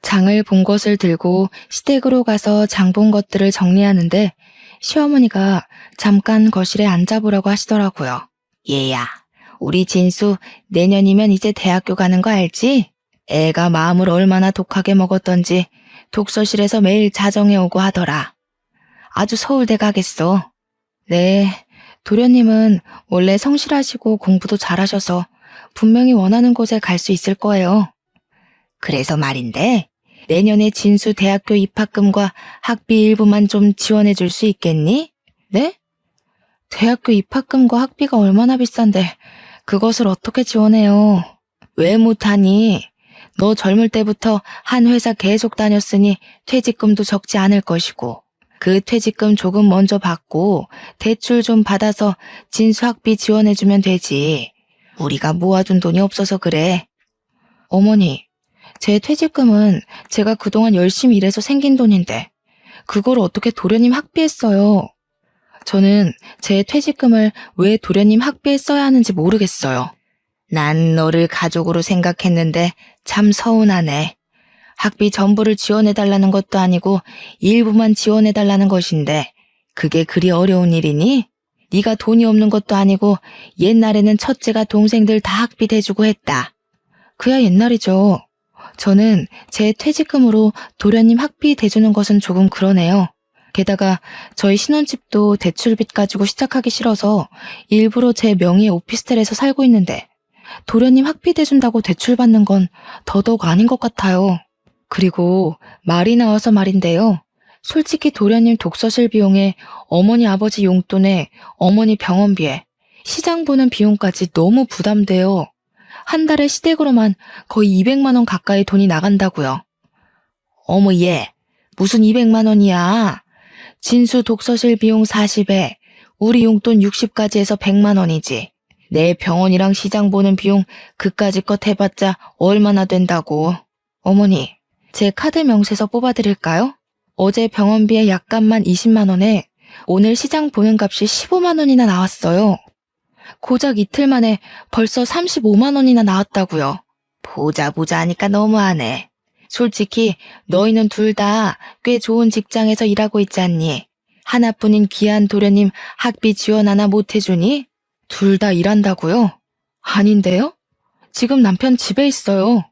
장을 본 것을 들고 시댁으로 가서 장 본 것들을 정리하는데 시어머니가 잠깐 거실에 앉아보라고 하시더라고요. 얘야, 우리 진수 내년이면 이제 대학교 가는 거 알지? 애가 마음을 얼마나 독하게 먹었던지 독서실에서 매일 자정해 오고 하더라. 아주 서울대 가겠어. 네, 도련님은 원래 성실하시고 공부도 잘하셔서 분명히 원하는 곳에 갈 수 있을 거예요. 그래서 말인데 내년에 진수 대학교 입학금과 학비 일부만 좀 지원해 줄 수 있겠니? 네? 대학교 입학금과 학비가 얼마나 비싼데 그것을 어떻게 지원해요? 왜 못하니? 너 젊을 때부터 한 회사 계속 다녔으니 퇴직금도 적지 않을 것이고 그 퇴직금 조금 먼저 받고 대출 좀 받아서 진수 학비 지원해주면 되지. 우리가 모아둔 돈이 없어서 그래. 어머니, 제 퇴직금은 제가 그동안 열심히 일해서 생긴 돈인데 그걸 어떻게 도련님 학비에 써요? 저는 제 퇴직금을 왜 도련님 학비에 써야 하는지 모르겠어요. 난 너를 가족으로 생각했는데 참 서운하네. 학비 전부를 지원해달라는 것도 아니고 일부만 지원해달라는 것인데 그게 그리 어려운 일이니? 네가 돈이 없는 것도 아니고 옛날에는 첫째가 동생들 다 학비 대주고 했다. 그야 옛날이죠. 저는 제 퇴직금으로 도련님 학비 대주는 것은 조금 그러네요. 게다가 저희 신혼집도 대출빚 가지고 시작하기 싫어서 일부러 제 명의의 오피스텔에서 살고 있는데 도련님 학비 대준다고 대출 받는 건 더더욱 아닌 것 같아요. 그리고 말이 나와서 말인데요. 솔직히 도련님 독서실 비용에 어머니 아버지 용돈에 어머니 병원비에 시장 보는 비용까지 너무 부담돼요. 한 달에 시댁으로만 거의 200만 원 가까이 돈이 나간다고요. 어머 얘, 무슨 200만 원이야. 진수 독서실 비용 40에 우리 용돈 60까지 해서 100만 원이지. 내 병원이랑 시장 보는 비용 그까짓 것 해봤자 얼마나 된다고. 어머니, 제 카드 명세서 뽑아드릴까요? 어제 병원비에 약값만 20만 원에 오늘 시장 보는 값이 15만 원이나 나왔어요. 고작 이틀 만에 벌써 35만 원이나 나왔다고요. 보자 하니까 너무하네. 솔직히 너희는 둘 다 꽤 좋은 직장에서 일하고 있지 않니? 하나뿐인 귀한 도련님 학비 지원 하나 못 해주니? 둘 다 일한다고요? 아닌데요? 지금 남편 집에 있어요.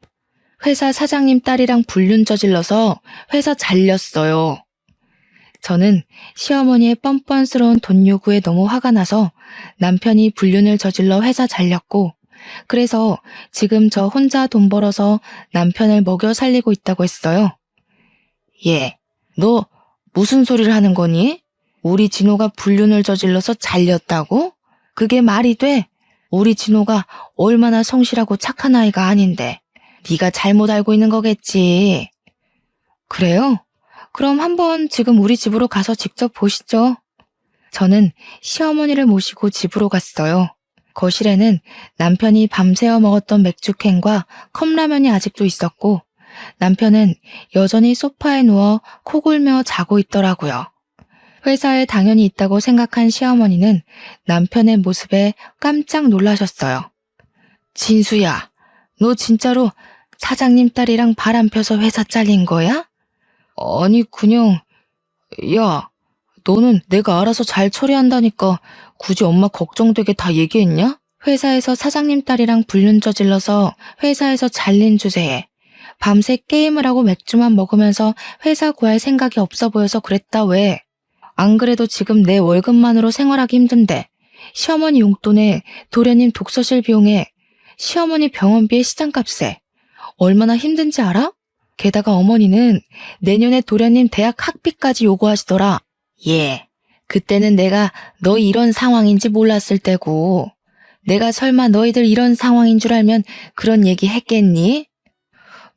회사 사장님 딸이랑 불륜 저질러서 회사 잘렸어요. 저는 시어머니의 뻔뻔스러운 돈 요구에 너무 화가 나서 남편이 불륜을 저질러 회사 잘렸고 그래서 지금 저 혼자 돈 벌어서 남편을 먹여 살리고 있다고 했어요. 얘, 너 무슨 소리를 하는 거니? 우리 진호가 불륜을 저질러서 잘렸다고? 그게 말이 돼? 우리 진호가 얼마나 성실하고 착한 아이가 아닌데 네가 잘못 알고 있는 거겠지. 그래요? 그럼 한번 지금 우리 집으로 가서 직접 보시죠. 저는 시어머니를 모시고 집으로 갔어요. 거실에는 남편이 밤새워 먹었던 맥주캔과 컵라면이 아직도 있었고 남편은 여전히 소파에 누워 코골며 자고 있더라고요. 회사에 당연히 있다고 생각한 시어머니는 남편의 모습에 깜짝 놀라셨어요. 진수야, 너 진짜로 사장님 딸이랑 바람 펴서 회사 잘린 거야? 아니 그냥 야, 너는 내가 알아서 잘 처리한다니까 굳이 엄마 걱정되게 다 얘기했냐? 회사에서 사장님 딸이랑 불륜 저질러서 회사에서 잘린 주제에 밤새 게임을 하고 맥주만 먹으면서 회사 구할 생각이 없어 보여서 그랬다 왜? 안 그래도 지금 내 월급만으로 생활하기 힘든데 시어머니 용돈에 도련님 독서실 비용에 시어머니 병원비에 시장값에 얼마나 힘든지 알아? 게다가 어머니는 내년에 도련님 대학 학비까지 요구하시더라. 예, 그때는 내가 너희 이런 상황인지 몰랐을 때고 내가 설마 너희들 이런 상황인 줄 알면 그런 얘기 했겠니?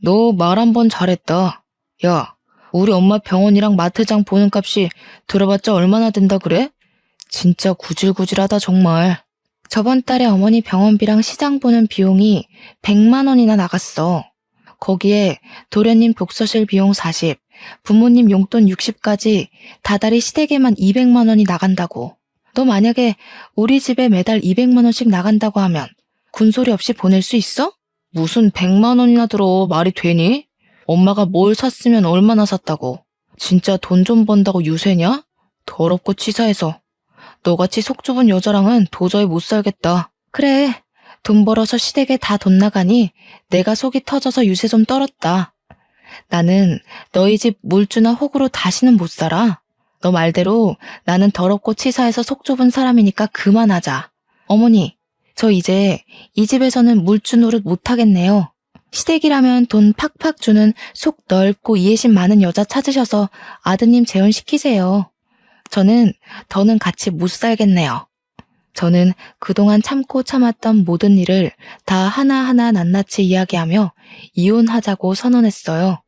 너 말 한 번 잘했다. 야, 우리 엄마 병원이랑 마트장 보는 값이 들어봤자 얼마나 된다 그래? 진짜 구질구질하다 정말. 저번 달에 어머니 병원비랑 시장 보는 비용이 100만 원이나 나갔어. 거기에 도련님 독서실 비용 40, 부모님 용돈 60까지 다달이 시댁에만 200만 원이 나간다고. 너 만약에 우리 집에 매달 200만 원씩 나간다고 하면 군소리 없이 보낼 수 있어? 무슨 100만 원이나 들어 말이 되니? 엄마가 뭘 샀으면 얼마나 샀다고. 진짜 돈 좀 번다고 유세냐? 더럽고 치사해서. 너같이 속 좁은 여자랑은 도저히 못 살겠다. 그래, 돈 벌어서 시댁에 다 돈 나가니 내가 속이 터져서 유세 좀 떨었다. 나는 너희 집 물주나 호구로 다시는 못 살아. 너 말대로 나는 더럽고 치사해서 속 좁은 사람이니까 그만하자. 어머니, 저 이제 이 집에서는 물주 노릇 못하겠네요. 시댁이라면 돈 팍팍 주는 속 넓고 이해심 많은 여자 찾으셔서 아드님 재혼시키세요. 저는 더는 같이 못 살겠네요. 저는 그동안 참고 참았던 모든 일을 다 하나하나 낱낱이 이야기하며 이혼하자고 선언했어요.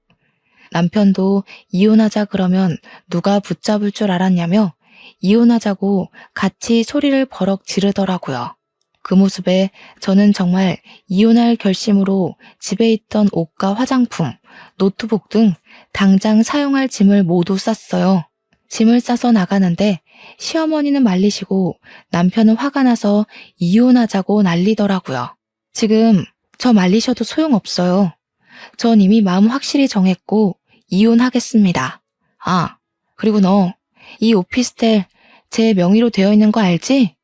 남편도 이혼하자 그러면 누가 붙잡을 줄 알았냐며 이혼하자고 같이 소리를 버럭 지르더라고요. 그 모습에 저는 정말 이혼할 결심으로 집에 있던 옷과 화장품, 노트북 등 당장 사용할 짐을 모두 쌌어요. 짐을 싸서 나가는데 시어머니는 말리시고 남편은 화가 나서 이혼하자고 난리더라고요. 지금 저 말리셔도 소용없어요. 전 이미 마음 확실히 정했고 이혼하겠습니다. 아, 그리고 너 이 오피스텔 제 명의로 되어 있는 거 알지?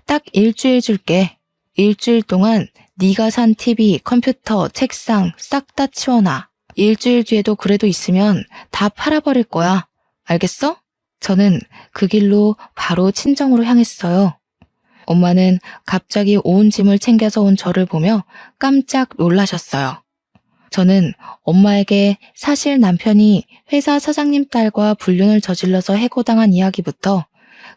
딱 일주일 줄게. 일주일 동안 네가 산 TV, 컴퓨터, 책상 싹 다 치워놔. 일주일 뒤에도 그래도 있으면 다 팔아버릴 거야. 알겠어? 저는 그 길로 바로 친정으로 향했어요. 엄마는 갑자기 온 짐을 챙겨서 온 저를 보며 깜짝 놀라셨어요. 저는 엄마에게 사실 남편이 회사 사장님 딸과 불륜을 저질러서 해고당한 이야기부터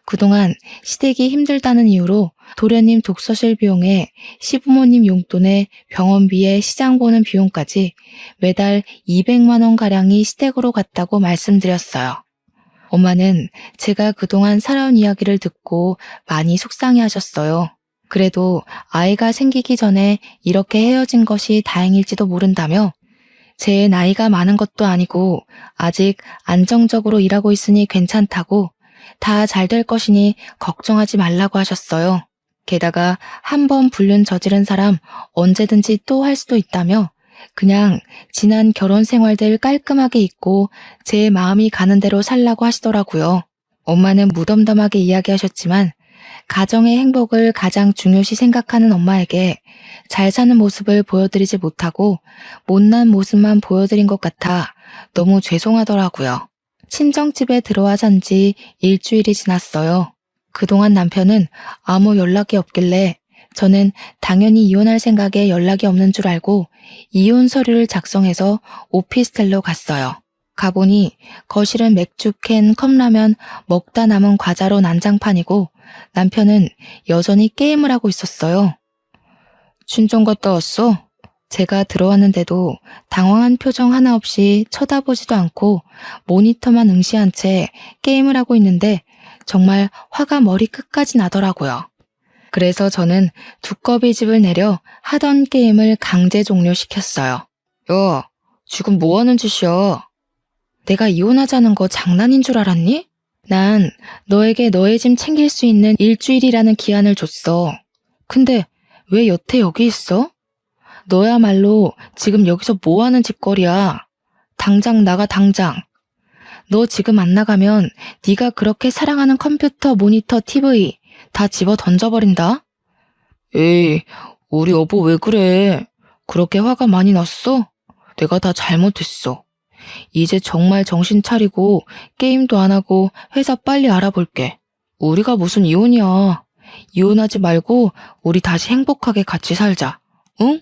그동안 시댁이 힘들다는 이유로 도련님 독서실 비용에 시부모님 용돈에 병원비에 시장 보는 비용까지 매달 200만 원가량이 시댁으로 갔다고 말씀드렸어요. 엄마는 제가 그동안 살아온 이야기를 듣고 많이 속상해하셨어요. 그래도 아이가 생기기 전에 이렇게 헤어진 것이 다행일지도 모른다며 제 나이가 많은 것도 아니고 아직 안정적으로 일하고 있으니 괜찮다고 다 잘 될 것이니 걱정하지 말라고 하셨어요. 게다가 한 번 불륜 저지른 사람 언제든지 또 할 수도 있다며 그냥 지난 결혼 생활들 깔끔하게 잊고 제 마음이 가는 대로 살라고 하시더라고요. 엄마는 무덤덤하게 이야기하셨지만 가정의 행복을 가장 중요시 생각하는 엄마에게 잘 사는 모습을 보여드리지 못하고 못난 모습만 보여드린 것 같아 너무 죄송하더라고요. 친정집에 들어와 산 지 일주일이 지났어요. 그동안 남편은 아무 연락이 없길래 저는 당연히 이혼할 생각에 연락이 없는 줄 알고 이혼 서류를 작성해서 오피스텔로 갔어요. 가보니 거실은 맥주캔, 컵라면, 먹다 남은 과자로 난장판이고 남편은 여전히 게임을 하고 있었어요. 친정 갔다 왔어? 제가 들어왔는데도 당황한 표정 하나 없이 쳐다보지도 않고 모니터만 응시한 채 게임을 하고 있는데 정말 화가 머리 끝까지 나더라고요. 그래서 저는 두꺼비 집을 내려 하던 게임을 강제 종료시켰어요. 야, 지금 뭐 하는 짓이야? 내가 이혼하자는 거 장난인 줄 알았니? 난 너에게 너의 짐 챙길 수 있는 일주일이라는 기한을 줬어. 근데 왜 여태 여기 있어? 너야말로 지금 여기서 뭐 하는 짓거리야? 당장 나가 당장. 너 지금 안 나가면 네가 그렇게 사랑하는 컴퓨터, 모니터, TV 다 집어 던져버린다. 에이, 우리 여보 왜 그래? 그렇게 화가 많이 났어? 내가 다 잘못했어. 이제 정말 정신 차리고 게임도 안 하고 회사 빨리 알아볼게. 우리가 무슨 이혼이야. 이혼하지 말고 우리 다시 행복하게 같이 살자. 응?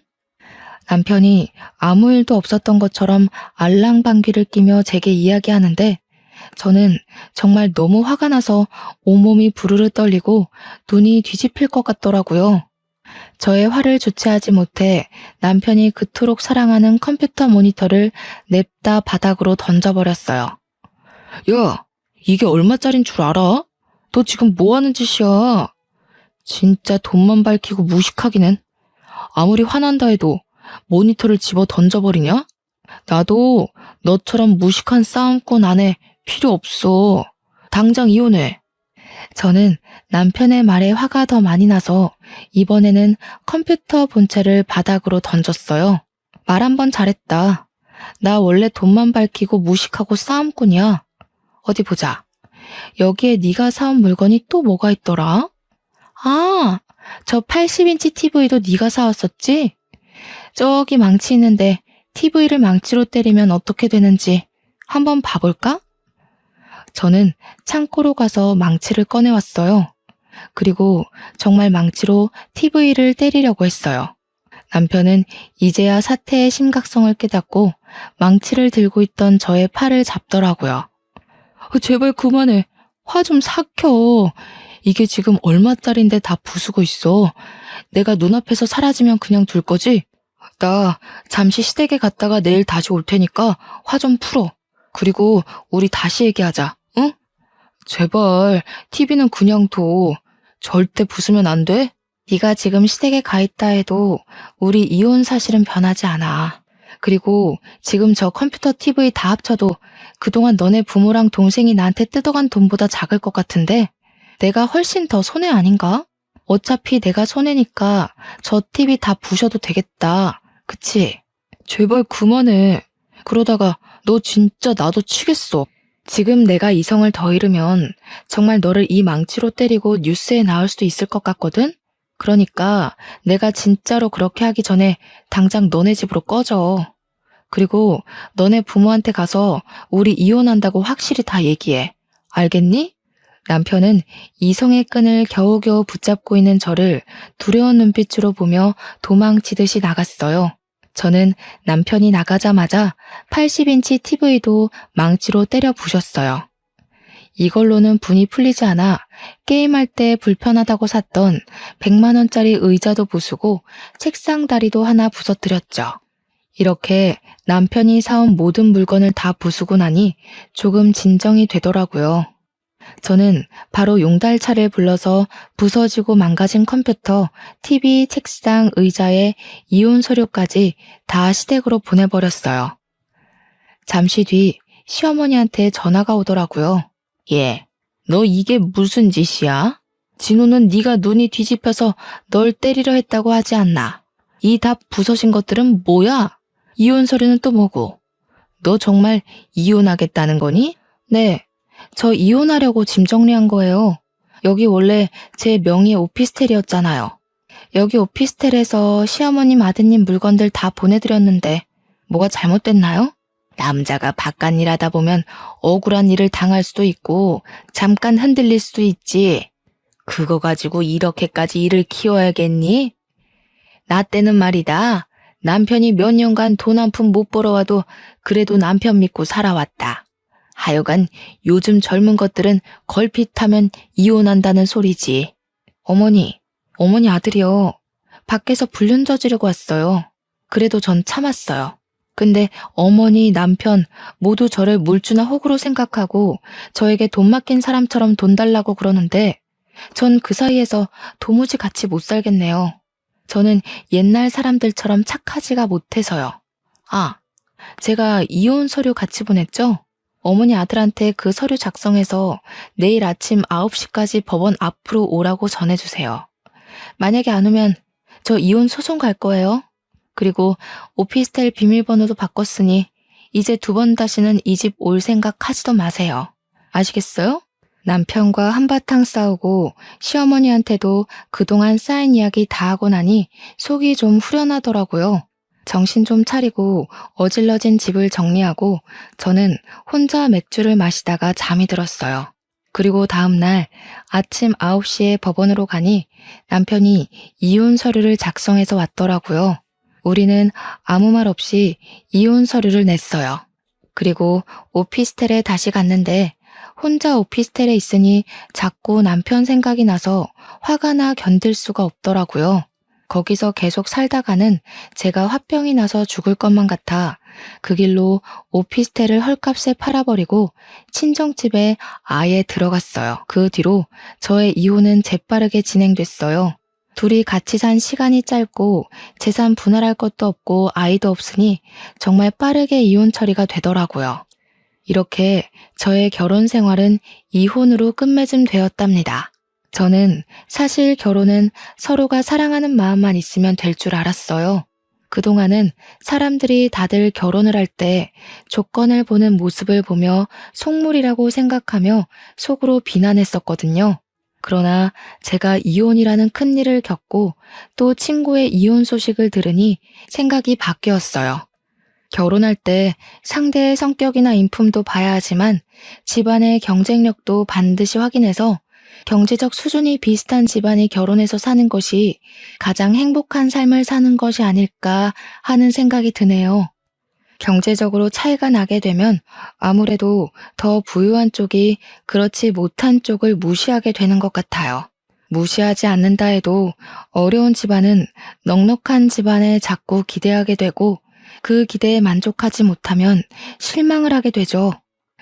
남편이 아무 일도 없었던 것처럼 알랑방귀를 끼며 제게 이야기하는데 저는 정말 너무 화가 나서 온몸이 부르르 떨리고 눈이 뒤집힐 것 같더라고요. 저의 화를 주체하지 못해 남편이 그토록 사랑하는 컴퓨터 모니터를 냅다 바닥으로 던져버렸어요. 야, 이게 얼마짜린 줄 알아? 너 지금 뭐 하는 짓이야? 진짜 돈만 밝히고 무식하기는. 아무리 화난다 해도 모니터를 집어 던져버리냐? 나도 너처럼 무식한 싸움꾼 아내 필요 없어. 당장 이혼해. 저는 남편의 말에 화가 더 많이 나서 이번에는 컴퓨터 본체를 바닥으로 던졌어요. 말 한 번 잘했다. 나 원래 돈만 밝히고 무식하고 싸움꾼이야. 어디 보자. 여기에 네가 사온 물건이 또 뭐가 있더라? 아, 저 80인치 TV도 네가 사왔었지? 저기 망치 있는데 TV를 망치로 때리면 어떻게 되는지 한번 봐볼까? 저는 창고로 가서 망치를 꺼내왔어요. 그리고 정말 망치로 TV를 때리려고 했어요. 남편은 이제야 사태의 심각성을 깨닫고 망치를 들고 있던 저의 팔을 잡더라고요. 제발 그만해. 화 좀 삭혀. 이게 지금 얼마짜린데 다 부수고 있어. 내가 눈앞에서 사라지면 그냥 둘 거지? 나 잠시 시댁에 갔다가 내일 다시 올 테니까 화 좀 풀어. 그리고 우리 다시 얘기하자. 응? 제발 TV는 그냥 둬. 절대 부수면 안 돼? 네가 지금 시댁에 가 있다 해도 우리 이혼 사실은 변하지 않아. 그리고 지금 저 컴퓨터 TV 다 합쳐도 그동안 너네 부모랑 동생이 나한테 뜯어간 돈보다 작을 것 같은데 내가 훨씬 더 손해 아닌가? 어차피 내가 손해니까 저 TV 다 부셔도 되겠다. 그치? 제발 그만해. 그러다가 너 진짜 나도 치겠어. 지금 내가 이성을 더 잃으면 정말 너를 이 망치로 때리고 뉴스에 나올 수도 있을 것 같거든? 그러니까 내가 진짜로 그렇게 하기 전에 당장 너네 집으로 꺼져. 그리고 너네 부모한테 가서 우리 이혼한다고 확실히 다 얘기해. 알겠니? 남편은 이성의 끈을 겨우겨우 붙잡고 있는 저를 두려운 눈빛으로 보며 도망치듯이 나갔어요. 저는 남편이 나가자마자 80인치 TV도 망치로 때려 부셨어요. 이걸로는 분이 풀리지 않아 게임할 때 불편하다고 샀던 100만 원짜리 의자도 부수고 책상 다리도 하나 부서뜨렸죠. 이렇게 남편이 사온 모든 물건을 다 부수고 나니 조금 진정이 되더라고요. 저는 바로 용달차를 불러서 부서지고 망가진 컴퓨터, TV, 책상, 의자에 이혼 서류까지 다 시댁으로 보내버렸어요. 잠시 뒤 시어머니한테 전화가 오더라고요. 예, 너 이게 무슨 짓이야? 진우는 네가 눈이 뒤집혀서 널 때리려 했다고 하지 않나? 이 다 부서진 것들은 뭐야? 이혼 서류는 또 뭐고? 너 정말 이혼하겠다는 거니? 네. 저 이혼하려고 짐 정리한 거예요. 여기 원래 제 명의의 오피스텔이었잖아요. 여기 오피스텔에서 시어머님 아드님 물건들 다 보내드렸는데 뭐가 잘못됐나요? 남자가 바깥일 하다 보면 억울한 일을 당할 수도 있고 잠깐 흔들릴 수도 있지. 그거 가지고 이렇게까지 일을 키워야겠니? 나 때는 말이다. 남편이 몇 년간 돈 한 푼 못 벌어와도 그래도 남편 믿고 살아왔다. 하여간 요즘 젊은 것들은 걸핏하면 이혼한다는 소리지. 어머니 아들이요. 밖에서 불륜 저지르고 왔어요. 그래도 전 참았어요. 근데 어머니, 남편 모두 저를 물주나 호구로 생각하고 저에게 돈 맡긴 사람처럼 돈 달라고 그러는데 전 그 사이에서 도무지 같이 못 살겠네요. 저는 옛날 사람들처럼 착하지가 못해서요. 아, 제가 이혼 서류 같이 보냈죠? 어머니 아들한테 그 서류 작성해서 내일 아침 9시까지 법원 앞으로 오라고 전해주세요. 만약에 안 오면 저 이혼 소송 갈 거예요. 그리고 오피스텔 비밀번호도 바꿨으니 이제 두 번 다시는 이 집 올 생각 하지도 마세요. 아시겠어요? 남편과 한바탕 싸우고 시어머니한테도 그동안 쌓인 이야기 다 하고 나니 속이 좀 후련하더라고요. 정신 좀 차리고 어질러진 집을 정리하고 저는 혼자 맥주를 마시다가 잠이 들었어요. 그리고 다음날 아침 9시에 법원으로 가니 남편이 이혼 서류를 작성해서 왔더라고요. 우리는 아무 말 없이 이혼 서류를 냈어요. 그리고 오피스텔에 다시 갔는데 혼자 오피스텔에 있으니 자꾸 남편 생각이 나서 화가 나 견딜 수가 없더라고요. 거기서 계속 살다가는 제가 화병이 나서 죽을 것만 같아 그 길로 오피스텔을 헐값에 팔아버리고 친정집에 아예 들어갔어요. 그 뒤로 저의 이혼은 재빠르게 진행됐어요. 둘이 같이 산 시간이 짧고 재산 분할할 것도 없고 아이도 없으니 정말 빠르게 이혼 처리가 되더라고요. 이렇게 저의 결혼 생활은 이혼으로 끝맺음 되었답니다. 저는 사실 결혼은 서로가 사랑하는 마음만 있으면 될 줄 알았어요. 그동안은 사람들이 다들 결혼을 할 때 조건을 보는 모습을 보며 속물이라고 생각하며 속으로 비난했었거든요. 그러나 제가 이혼이라는 큰일을 겪고 또 친구의 이혼 소식을 들으니 생각이 바뀌었어요. 결혼할 때 상대의 성격이나 인품도 봐야 하지만 집안의 경쟁력도 반드시 확인해서 경제적 수준이 비슷한 집안이 결혼해서 사는 것이 가장 행복한 삶을 사는 것이 아닐까 하는 생각이 드네요. 경제적으로 차이가 나게 되면 아무래도 더 부유한 쪽이 그렇지 못한 쪽을 무시하게 되는 것 같아요. 무시하지 않는다 해도 어려운 집안은 넉넉한 집안에 자꾸 기대하게 되고 그 기대에 만족하지 못하면 실망을 하게 되죠.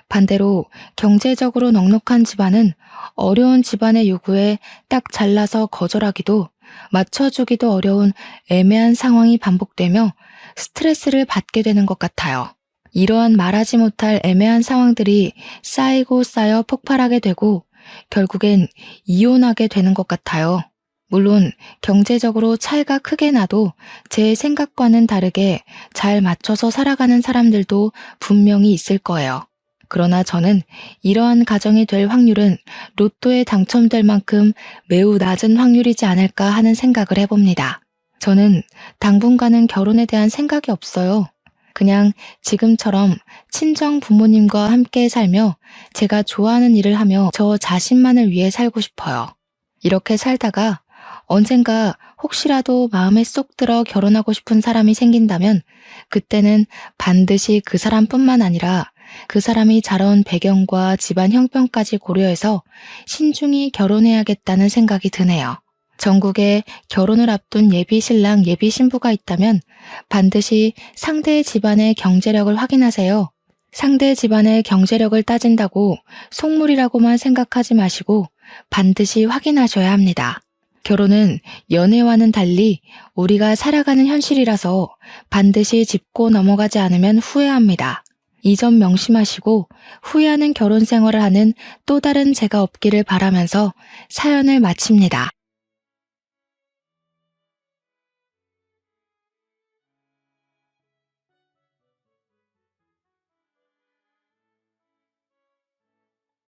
반대로 경제적으로 넉넉한 집안은 어려운 집안의 요구에 딱 잘라서 거절하기도 맞춰주기도 어려운 애매한 상황이 반복되며 스트레스를 받게 되는 것 같아요. 이러한 말하지 못할 애매한 상황들이 쌓이고 쌓여 폭발하게 되고 결국엔 이혼하게 되는 것 같아요. 물론 경제적으로 차이가 크게 나도 제 생각과는 다르게 잘 맞춰서 살아가는 사람들도 분명히 있을 거예요. 그러나 저는 이러한 가정이 될 확률은 로또에 당첨될 만큼 매우 낮은 확률이지 않을까 하는 생각을 해봅니다. 저는 당분간은 결혼에 대한 생각이 없어요. 그냥 지금처럼 친정 부모님과 함께 살며 제가 좋아하는 일을 하며 저 자신만을 위해 살고 싶어요. 이렇게 살다가 언젠가 혹시라도 마음에 쏙 들어 결혼하고 싶은 사람이 생긴다면 그때는 반드시 그 사람뿐만 아니라 그 사람이 자라온 배경과 집안 형편까지 고려해서 신중히 결혼해야겠다는 생각이 드네요. 전국에 결혼을 앞둔 예비 신랑, 예비 신부가 있다면 반드시 상대의 집안의 경제력을 확인하세요. 상대 집안의 경제력을 따진다고 속물이라고만 생각하지 마시고 반드시 확인하셔야 합니다. 결혼은 연애와는 달리 우리가 살아가는 현실이라서 반드시 짚고 넘어가지 않으면 후회합니다. 이 점 명심하시고 후회하는 결혼 생활을 하는 또 다른 제가 없기를 바라면서 사연을 마칩니다.